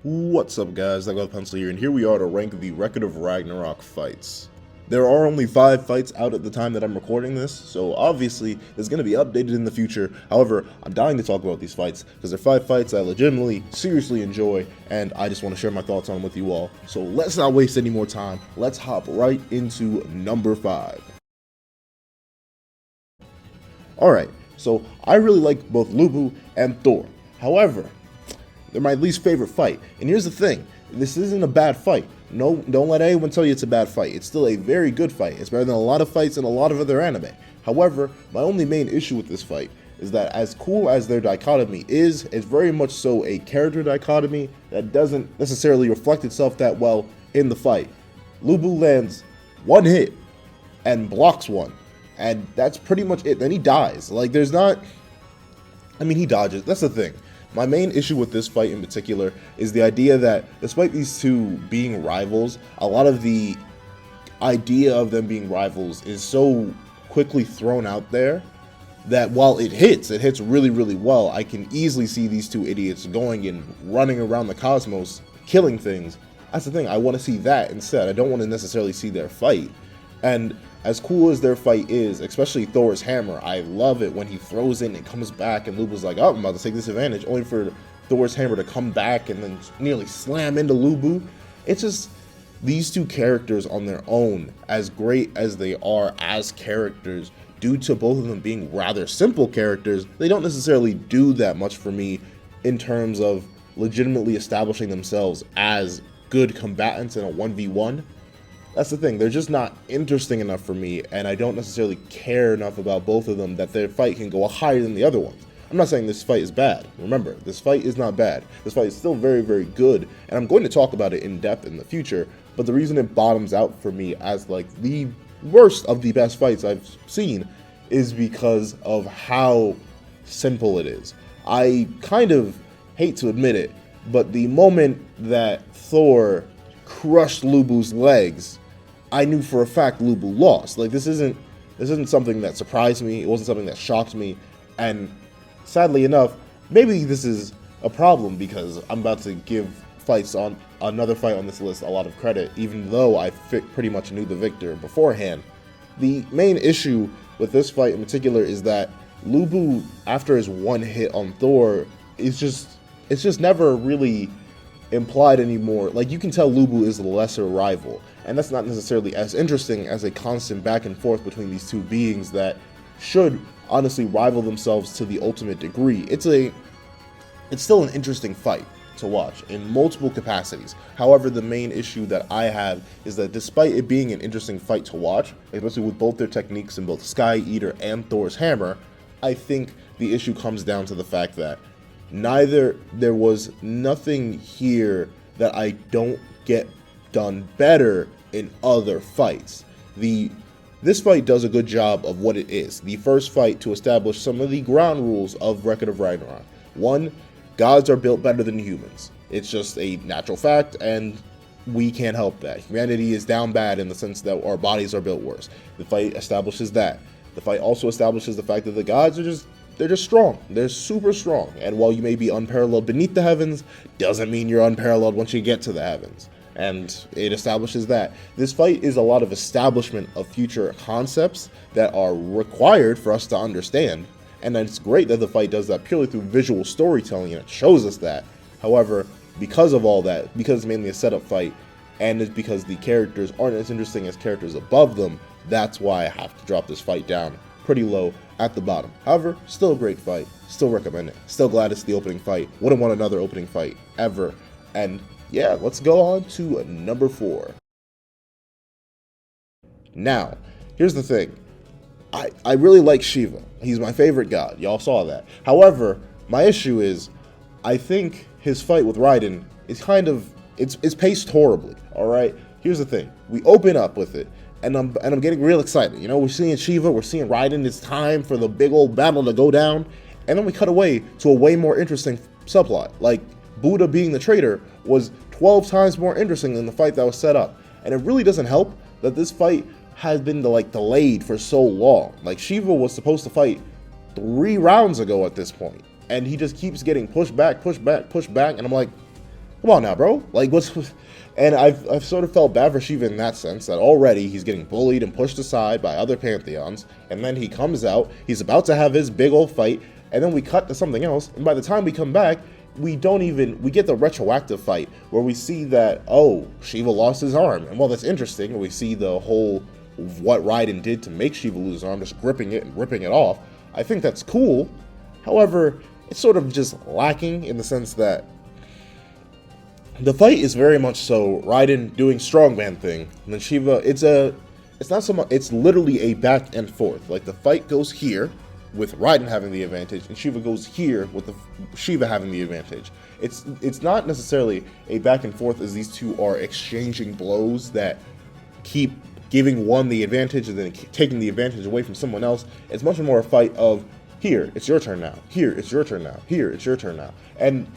What's up guys, I got a pencil here, and here we are to rank the record of Ragnarok fights. There are only 5 fights out at the time that I'm recording this, so obviously there's going to be updated in the future. However, I'm dying to talk about these fights because they're 5 fights I legitimately, seriously enjoy, and I just want to share my thoughts on them with you all. So let's not waste any more time, let's hop right into number 5. Alright, so I really like both Lubu and Thor. However, they're my least favorite fight. And here's the thing, this isn't a bad fight. No, don't let anyone tell you it's a bad fight. It's still a very good fight. It's better than a lot of fights in a lot of other anime. However, my only main issue with this fight is that as cool as their dichotomy is, it's very much so a character dichotomy that doesn't necessarily reflect itself that well in the fight. Lubu lands one hit and blocks one, and that's pretty much it. Then he dies. Like, there's not, I mean, he dodges. That's the thing. My main issue with this fight in particular is the idea that despite these two being rivals, a lot of the idea of them being rivals is so quickly thrown out there that while it hits really, really well. I can easily see these two idiots going and running around the cosmos, killing things. That's the thing, I want to see that instead. I don't want to necessarily see their fight. And as cool as their fight is, especially Thor's hammer, I love it when he throws it and it comes back and Lubu's like, oh, I'm about to take this advantage, only for Thor's hammer to come back and then nearly slam into Lubu. It's just, these two characters on their own, as great as they are as characters, due to both of them being rather simple characters, they don't necessarily do that much for me in terms of legitimately establishing themselves as good combatants in a 1v1. That's the thing, they're just not interesting enough for me, and I don't necessarily care enough about both of them that their fight can go higher than the other ones. I'm not saying this fight is bad. Remember, this fight is not bad. This fight is still very, very good, and I'm going to talk about it in depth in the future, but the reason it bottoms out for me as like the worst of the best fights I've seen is because of how simple it is. I kind of hate to admit it, but the moment that Thor crushed Lubu's legs, I knew for a fact Lubu lost. Like, this isn't something that surprised me. It wasn't something that shocked me. And sadly enough, maybe this is a problem because I'm about to give fights on another fight on this list a lot of credit, even though I pretty much knew the victor beforehand. The main issue with this fight in particular is that Lubu, after his one hit on Thor, it's just never really implied anymore. Like, you can tell Lubu is the lesser rival, and that's not necessarily as interesting as a constant back and forth between these two beings that should honestly rival themselves to the ultimate degree. It's still an interesting fight to watch in multiple capacities. However, the main issue that I have is that despite it being an interesting fight to watch, especially with both their techniques in both Sky Eater and Thor's hammer, I think the issue comes down to the fact that there was nothing here that I don't get done better in other fights. This fight does a good job of what it is. The first fight to establish some of the ground rules of Record of Ragnarok. 1, gods are built better than humans. It's just a natural fact, and we can't help that. Humanity is down bad in the sense that our bodies are built worse. The fight establishes that. The fight also establishes the fact that the gods are they're just strong. They're super strong. And while you may be unparalleled beneath the heavens, doesn't mean you're unparalleled once you get to the heavens. And it establishes that. This fight is a lot of establishment of future concepts that are required for us to understand. And it's great that the fight does that purely through visual storytelling, and it shows us that. However, because of all that, because it's mainly a setup fight, and it's because the characters aren't as interesting as characters above them, that's why I have to drop this fight down pretty low at the bottom. However, still a great fight, still recommend it, still glad it's the opening fight, wouldn't want another opening fight ever. And yeah, let's go on to number 4. Now, here's the thing, I really like Shiva. He's my favorite god, y'all saw that. However, my issue is, I think his fight with Raiden is it's paced horribly, alright? Here's the thing, we open up with it, and I'm getting real excited. You know, we're seeing Shiva, we're seeing Raiden, it's time for the big old battle to go down, and then we cut away to a way more interesting subplot. Like, Buddha being the traitor was 12 times more interesting than the fight that was set up. And it really doesn't help that this fight has been delayed for so long. Like, Shiva was supposed to fight 3 rounds ago at this point, and he just keeps getting pushed back, and I'm like, Come on now, bro. Like, what's... And I've sort of felt bad for Shiva in that sense, that already he's getting bullied and pushed aside by other pantheons, and then he comes out, he's about to have his big old fight, and then we cut to something else, and by the time we come back, we get the retroactive fight, where we see that, oh, Shiva lost his arm, and while that's interesting, we see the whole, what Raiden did to make Shiva lose his arm, just gripping it and ripping it off. I think that's cool. However, it's sort of just lacking in the sense that the fight is very much so Raiden doing strongman thing, and then Shiva, it's not so much, it's literally a back and forth. Like, the fight goes here with Raiden having the advantage, and Shiva goes here with Shiva having the advantage. It's not necessarily a back and forth as these two are exchanging blows that keep giving one the advantage and then taking the advantage away from someone else. It's much more a fight of, here, it's your turn now. Here, it's your turn now. Here, it's your turn now. And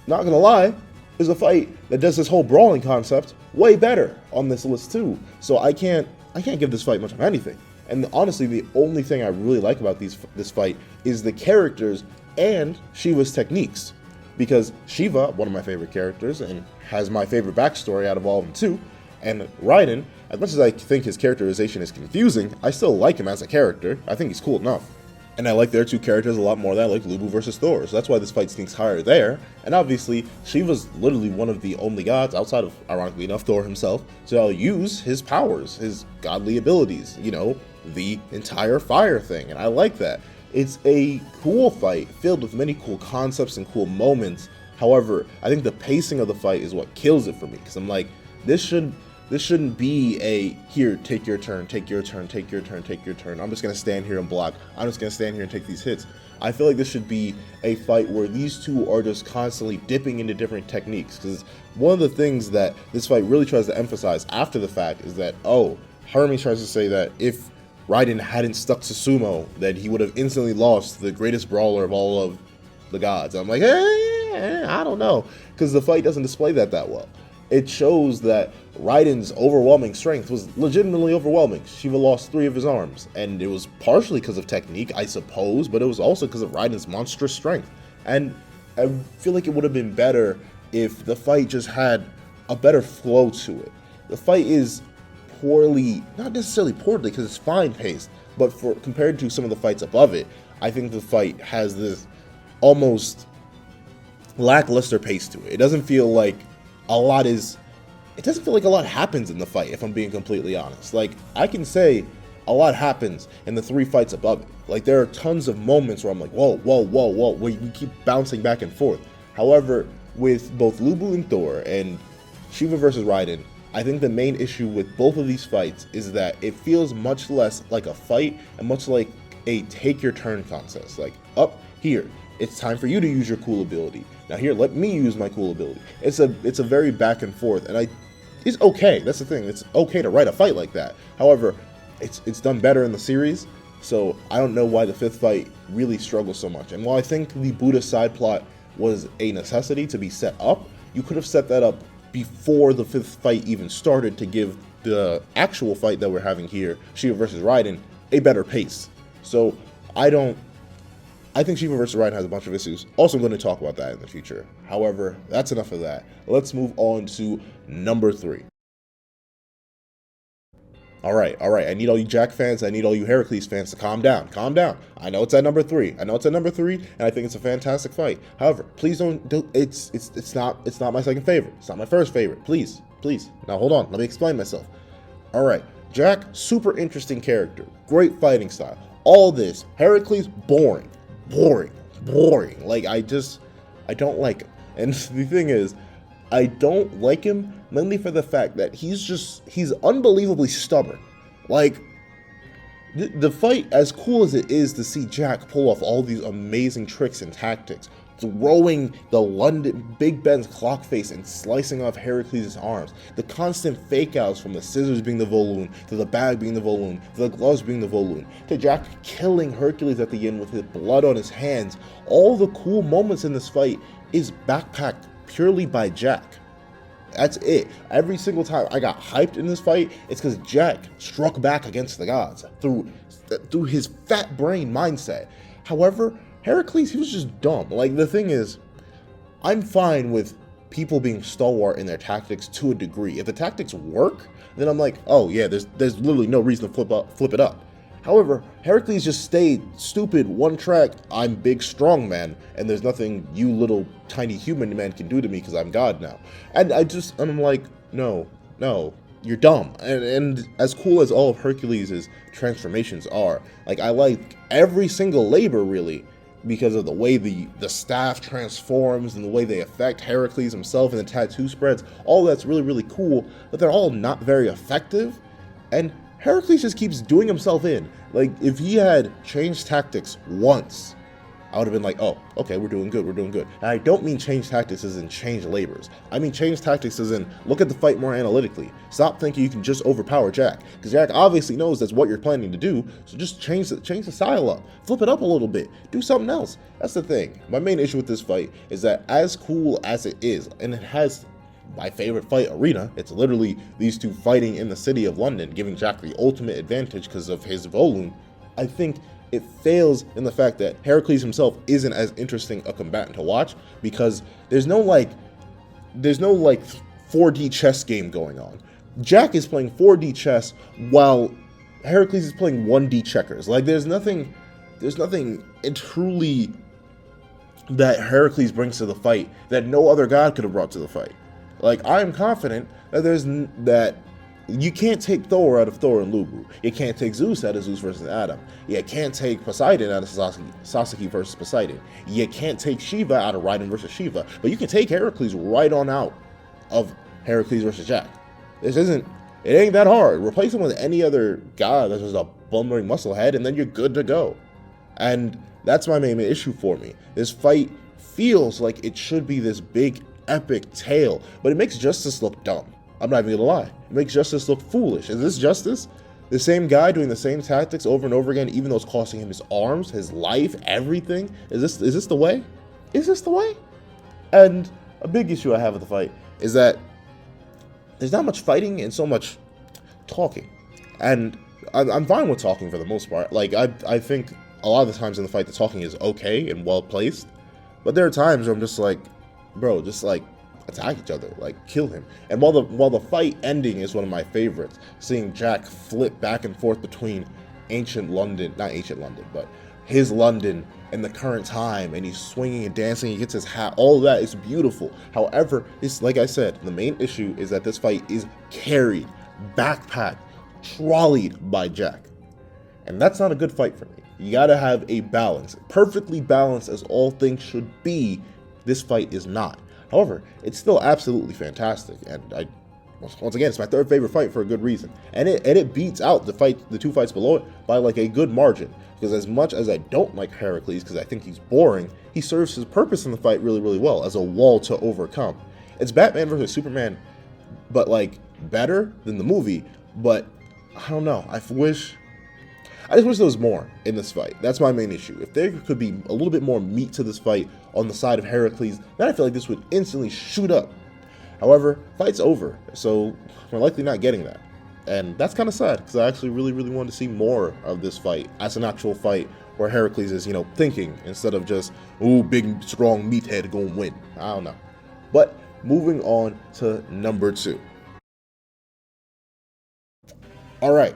not gonna lie, is a fight that does this whole brawling concept way better on this list too. So I can't give this fight much of anything. And honestly, the only thing I really like about this fight is the characters and Shiva's techniques. Because Shiva, one of my favorite characters, and has my favorite backstory out of all of them too, and Raiden, as much as I think his characterization is confusing, I still like him as a character. I think he's cool enough. And I like their two characters a lot more than I like Lubu versus Thor, so that's why this fight stinks higher there. And obviously, Shiva's literally one of the only gods, outside of, ironically enough, Thor himself, to use his powers, his godly abilities, you know, the entire fire thing, and I like that. It's a cool fight, filled with many cool concepts and cool moments. However, I think the pacing of the fight is what kills it for me, because I'm like, this shouldn't be a, here, take your turn, take your turn, take your turn, take your turn. I'm just going to stand here and block. I'm just going to stand here and take these hits. I feel like this should be a fight where these two are just constantly dipping into different techniques. Because one of the things that this fight really tries to emphasize after the fact is that, oh, Hermes tries to say that if Raiden hadn't stuck to sumo, that he would have instantly lost the greatest brawler of all of the gods. I'm like, I don't know. Because the fight doesn't display that well. It shows that Raiden's overwhelming strength was legitimately overwhelming. Shiva lost 3 of his arms, and it was partially because of technique, I suppose, but it was also because of Raiden's monstrous strength. And I feel like it would have been better if the fight just had a better flow to it. The fight is poorly, not necessarily poorly, because it's fine paced, but compared to some of the fights above it, I think the fight has this almost lackluster pace to it. It doesn't feel like a lot happens in the fight, if I'm being completely honest. Like, I can say a lot happens in the 3 fights above it. Like, there are tons of moments where I'm like, whoa, where you keep bouncing back and forth. However, with both Lubu and Thor and Shiva versus Raiden, I think the main issue with both of these fights is that it feels much less like a fight and much like a take your turn contest. Like, up here, it's time for you to use your cool ability. Now here, let me use my cool ability. It's a very back and forth, and it's okay. That's the thing. It's okay to write a fight like that. However, it's done better in the series, so I don't know why the 5th fight really struggles so much. And while I think the Buddha side plot was a necessity to be set up, you could have set that up before the 5th fight even started to give the actual fight that we're having here, Shiva versus Raiden, a better pace. So I think Shiva vs. Raiden has a bunch of issues. Also, I'm going to talk about that in the future. However, that's enough of that. Let's move on to number 3. All right. I need all you Jack fans, I need all you Hercules fans to calm down. I know it's at number 3. And I think it's a fantastic fight. However, please don't, it's not my second favorite. It's not my first favorite. Please. Now, hold on. Let me explain myself. All right. Jack, super interesting character. Great fighting style. All this. Hercules, boring. Like, I don't like him. And the thing is, I don't like him mainly for the fact that he's unbelievably stubborn. Like, the fight, as cool as it is to see Jack pull off all these amazing tricks and tactics, throwing the London Big Ben's clock face and slicing off Hercules' arms, the constant fake outs from the scissors being the Voloon, to the bag being the Voloon, to the gloves being the Voloon, to Jack killing Hercules at the end with his blood on his hands. All the cool moments in this fight is backpacked purely by Jack. That's it. Every single time I got hyped in this fight, it's because Jack struck back against the gods through his fat brain mindset. However, Hercules, he was just dumb. Like, the thing is, I'm fine with people being stalwart in their tactics to a degree. If the tactics work, then I'm like, oh yeah, there's literally no reason to flip it up. However, Hercules just stayed stupid, one track, I'm big strong man, and there's nothing you little tiny human man can do to me because I'm God now. And I'm like, no, you're dumb. And as cool as all of Hercules' transformations are, like I like every single labor really, because of the way the staff transforms and the way they affect Hercules himself and the tattoo spreads. All that's really, really cool, but they're all not very effective. And Hercules just keeps doing himself in. Like, if he had changed tactics once, I would have been like, oh, okay, we're doing good. And I don't mean change tactics as in change labors. I mean change tactics as in look at the fight more analytically. Stop thinking you can just overpower Jack, because Jack obviously knows that's what you're planning to do, so just change the style up. Flip it up a little bit. Do something else. That's the thing. My main issue with this fight is that as cool as it is, and it has my favorite fight arena, it's literally these two fighting in the city of London, giving Jack the ultimate advantage because of his volume, I think it fails in the fact that Hercules himself isn't as interesting a combatant to watch, because there's no 4D chess game going on. Jack is playing 4D chess while Hercules is playing 1D checkers. Like there's nothing truly that Hercules brings to the fight that no other god could have brought to the fight. Like, I am confident that you can't take Thor out of Thor and Lubu. You can't take Zeus out of Zeus versus Adam. You can't take Poseidon out of Sasuke versus Poseidon. You can't take Shiva out of Raiden versus Shiva. But you can take Hercules right on out of Hercules versus Jack. It ain't that hard. Replace him with any other god that's just a bumbling musclehead, and then you're good to go. And that's my main issue for me. This fight feels like it should be this big epic tale, but it makes Justice look dumb. I'm not even gonna lie. It makes Justice look foolish. Is this Justice? The same guy doing the same tactics over and over again, even though it's costing him his arms, his life, everything? Is this the way? Is this the way? And a big issue I have with the fight is that there's not much fighting and so much talking. And I'm fine with talking for the most part. Like, I think a lot of the times in the fight, the talking is okay and well placed. But there are times where I'm just like, bro, just like attack each other, like kill him. And while the fight ending is one of my favorites, seeing Jack flip back and forth between not ancient London, but his London and the current time, and he's swinging and dancing, he gets his hat, all of that is beautiful. However, it's like I said, the main issue is that this fight is carried, backpacked, trolleyed by Jack. And that's not a good fight for me. You gotta have a balance. Perfectly balanced as all things should be, this fight is not. However, it's still absolutely fantastic, and once again, it's my third favorite fight for a good reason. And it beats out the two fights below it by like a good margin. Because as much as I don't like Hercules, because I think he's boring, he serves his purpose in the fight really, really well as a wall to overcome. It's Batman versus Superman, but like better than the movie. But I don't know. I just wish there was more in this fight. That's my main issue. If there could be a little bit more meat to this fight on the side of Hercules, then I feel like this would instantly shoot up. However, fight's over, so we're likely not getting that. And that's kind of sad, because I actually really, really wanted to see more of this fight as an actual fight where Hercules is, thinking instead of just, ooh, big, strong meathead gonna win. I don't know. But moving on to number 2. All right,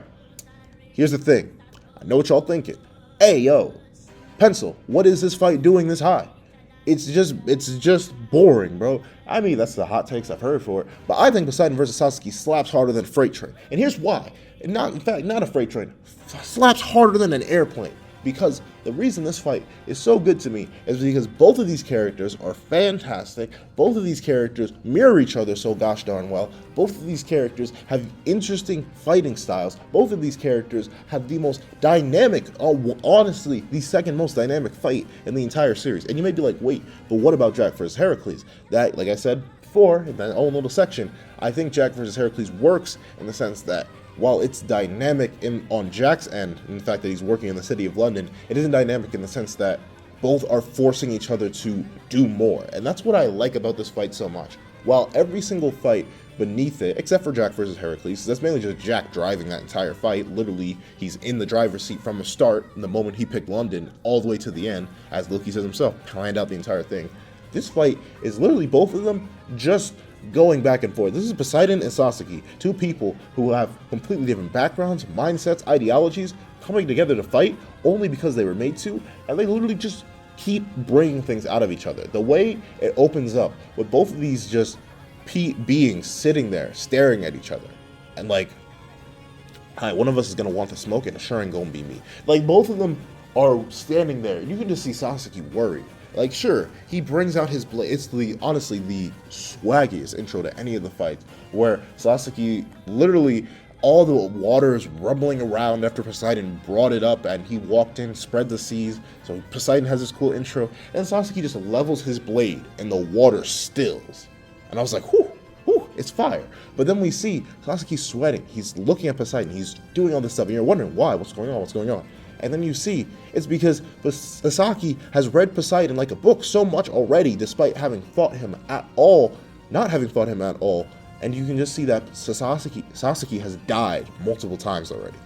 here's the thing. I know what y'all thinking. Hey, yo, Pencil, what is this fight doing this high? It's just boring, bro. I mean, that's the hot takes I've heard for it. But I think Poseidon versus Sasuke slaps harder than a freight train. And here's why. Not a freight train. Slaps harder than an airplane. Because the reason this fight is so good to me is because both of these characters are fantastic. Both of these characters mirror each other so gosh darn well. Both of these characters have interesting fighting styles. Both of these characters have the most dynamic, honestly, the second most dynamic fight in the entire series. And you may be like, wait, but what about Jack versus Hercules? That, like I said before, in that own little section, I think Jack versus Hercules works in the sense that while it's dynamic on Jack's end, in the fact that he's working in the city of London, it isn't dynamic in the sense that both are forcing each other to do more. And that's what I like about this fight so much. While every single fight beneath it, except for Jack versus Hercules, that's mainly just Jack driving that entire fight. Literally, he's in the driver's seat from the start, the moment he picked London, all the way to the end, as Loki says himself, planned out the entire thing. This fight is literally both of them just going back and forth. This is Poseidon and Sasuke, two people who have completely different backgrounds, mindsets, ideologies, coming together to fight only because they were made to, and they literally just keep bringing things out of each other. The way it opens up with both of these just beings sitting there staring at each other, and like, hi, one of us is gonna want to smoke, and sure ain't gonna be me. Like, both of them are standing there, and you can just see Sasuke worried. Like, sure, he brings out his blade. It's honestly the swaggiest intro to any of the fights, where Sasuke literally, all the water is rumbling around after Poseidon brought it up, and he walked in, spread the seas. So Poseidon has this cool intro, and Sasuke just levels his blade, and the water stills. And I was like, whew, it's fire. But then we see Sasuke sweating. He's looking at Poseidon. He's doing all this stuff, and you're wondering why, what's going on? And then you see it's because Sasuke has read Poseidon like a book so much already, despite having fought him at all, not having fought him at all. And you can just see that Sasuke has died multiple times already.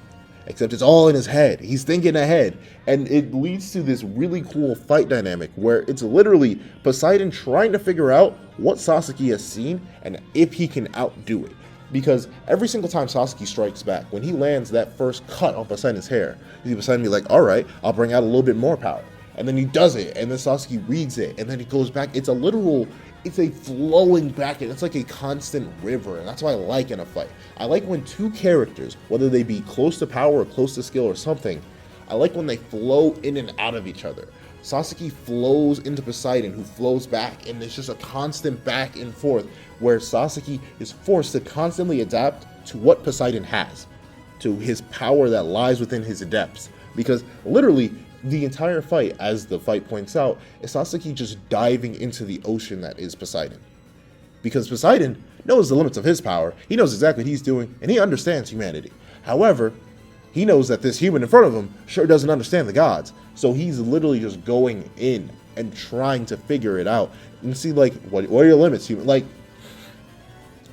Except it's all in his head. He's thinking ahead. And it leads to this really cool fight dynamic where it's literally Poseidon trying to figure out what Sasuke has seen and if he can outdo it. Because every single time Sasuke strikes back, when he lands that first cut on Poseidon's hair, you see Poseidon be like, all right, I'll bring out a little bit more power. And then he does it, and then Sasuke reads it, and then he goes back. It's a flowing back, and it's like a constant river, and that's what I like in a fight. I like when two characters, whether they be close to power or close to skill or something, I like when they flow in and out of each other. Sasuke flows into Poseidon, who flows back, and it's just a constant back and forth where Sasuke is forced to constantly adapt to what Poseidon has, to his power that lies within his depths. Because literally, the entire fight, as the fight points out, is Sasuke just diving into the ocean that is Poseidon. Because Poseidon knows the limits of his power, he knows exactly what he's doing, and he understands humanity. However, he knows that this human in front of him sure doesn't understand the gods. So he's literally just going in and trying to figure it out and see, like, what are your limits, human? Like,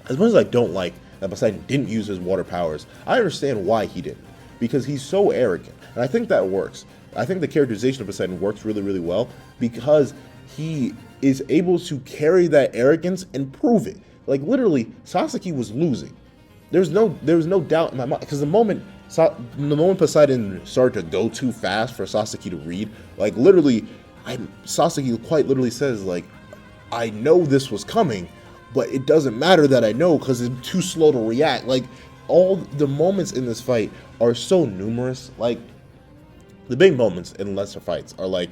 as much as I don't like that Poseidon didn't use his water powers, I understand why he didn't. Because he's so arrogant. And I think that works. I think the characterization of Poseidon works really, really well because he is able to carry that arrogance and prove it. Like, literally, Sasuke was losing. There was no doubt in my mind, because the moment Poseidon started to go too fast for Sasuke to read, like, literally, Sasuke quite literally says, like, I know this was coming, but it doesn't matter that I know because it's too slow to react. Like, all the moments in this fight are so numerous. Like, the big moments in lesser fights are like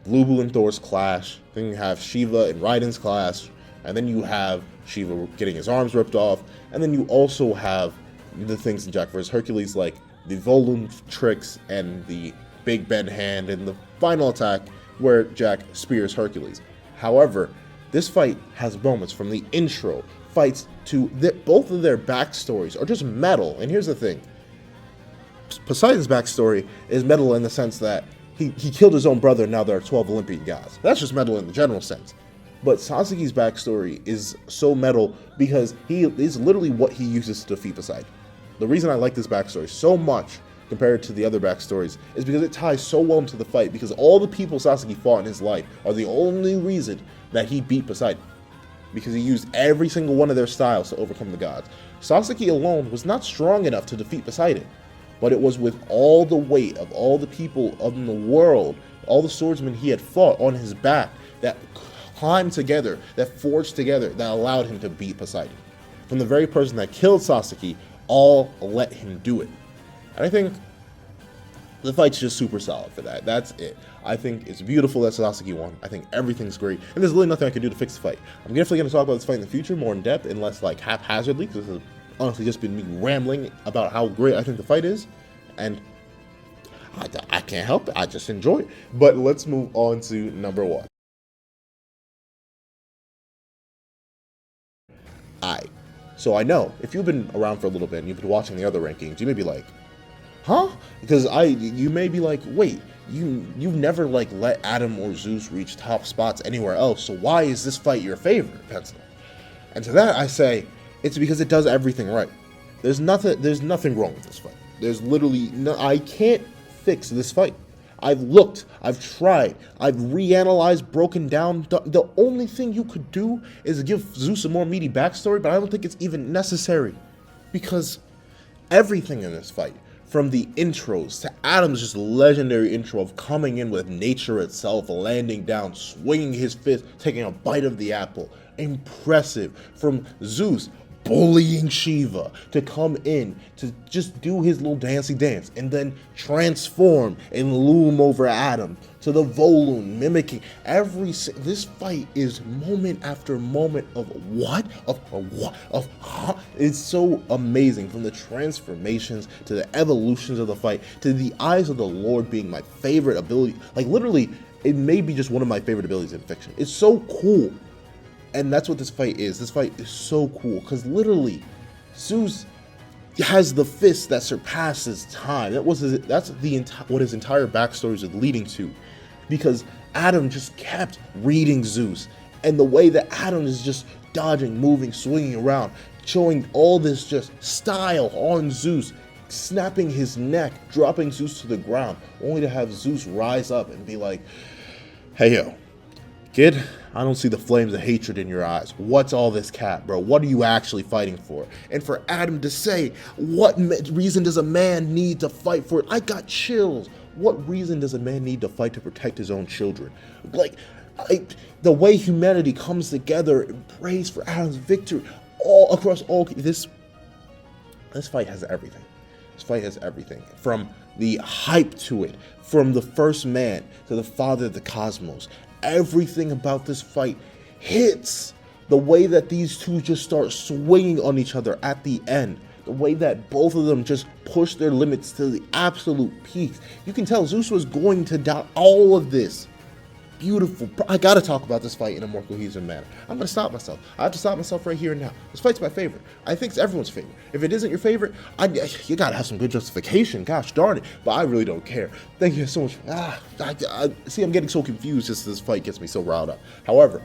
Lubu and Thor's clash, then you have Shiva and Raiden's clash, and then you have Shiva getting his arms ripped off, and then you also have the things in Jack vs. Hercules, like the volume tricks and the Big Ben hand and the final attack where Jack spears Hercules. However, this fight has moments from the intro fights to both of their backstories are just metal. And here's the thing. Poseidon's backstory is metal in the sense that he killed his own brother and now there are 12 Olympian gods. That's just metal in the general sense. But Sasuke's backstory is so metal because he is literally what he uses to defeat Poseidon. The reason I like this backstory so much compared to the other backstories is because it ties so well into the fight, because all the people Sasuke fought in his life are the only reason that he beat Poseidon, because he used every single one of their styles to overcome the gods. Sasuke alone was not strong enough to defeat Poseidon, but it was with all the weight of all the people in the world, all the swordsmen he had fought on his back, that climbed together, that forged together, that allowed him to beat Poseidon. From the very person that killed Sasuke, all let him do it. And I think the fight's just super solid for that. That's it. I think it's beautiful that Sasuke won. I think everything's great. And there's really nothing I can do to fix the fight. I'm definitely going to talk about this fight in the future more in depth and less like haphazardly, because this has honestly just been me rambling about how great I think the fight is. And I can't help it. I just enjoy it. But let's move on to number one. So I know, if you've been around for a little bit and you've been watching the other rankings, you may be like, huh? Because you may be like, wait, you've never like let Adam or Zeus reach top spots anywhere else, so why is this fight your favorite, Pencil? And to that I say, it's because it does everything right. There's nothing wrong with this fight. There's literally no, I can't fix this fight. I've looked, I've tried, I've reanalyzed, broken down. The only thing you could do is give Zeus a more meaty backstory, but I don't think it's even necessary. Because everything in this fight, from the intros to Adam's just legendary intro of coming in with nature itself, landing down, swinging his fist, taking a bite of the apple, impressive. From Zeus bullying Shiva to come in to just do his little dancey dance and then transform and loom over Adam, to the Volund mimicking this fight is moment after moment of it's so amazing, from the transformations to the evolutions of the fight to the eyes of the Lord being my favorite ability. Like, literally, it may be just one of my favorite abilities in fiction. It's so cool. And that's what this fight is. This fight is so cool because literally Zeus has the fist that surpasses time. What his entire backstory is leading to, because Adam just kept reading Zeus, and the way that Adam is just dodging, moving, swinging around, showing all this just style on Zeus, snapping his neck, dropping Zeus to the ground, only to have Zeus rise up and be like, "Hey yo, kid, I don't see the flames of hatred in your eyes. What's all this cat, bro? What are you actually fighting for?" And for Adam to say, "What reason does a man need to fight for it?" I got chills. What reason does a man need to fight to protect his own children? Like, the way humanity comes together and prays for Adam's victory, all across all this fight has everything. This fight has everything, from the hype to it, from the first man to the father of the cosmos. Everything about this fight hits. The way that these two just start swinging on each other at the end, the way that both of them just push their limits to the absolute peaks. You can tell Zeus was going to die. All of this. Beautiful. I gotta talk about this fight in a more cohesive manner. I'm gonna stop myself. I have to stop myself right here and now. This fight's my favorite. I think it's everyone's favorite. If it isn't your favorite, you gotta have some good justification. Gosh darn it. But I really don't care. Thank you so much. See, I'm getting so confused just this fight gets me so riled up. However,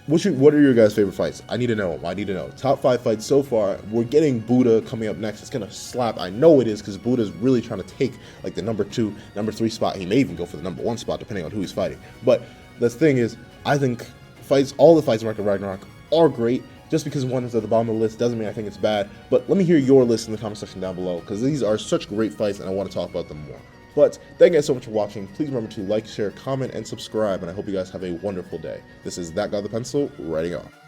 what are your guys' favorite fights? I need to know. Top 5 fights so far. We're getting Buddha coming up next. It's gonna slap. I know it is, because Buddha's really trying to take like the number 2, number 3 spot. He may even go for the number 1 spot depending on who he's fighting. But the thing is, I think all the fights in Ragnarok are great. Just because one is at the bottom of the list doesn't mean I think it's bad. But let me hear your list in the comment section down below, because these are such great fights and I want to talk about them more. But thank you guys so much for watching. Please remember to like, share, comment, and subscribe, and I hope you guys have a wonderful day. This is That Guy with the Pencil, writing off.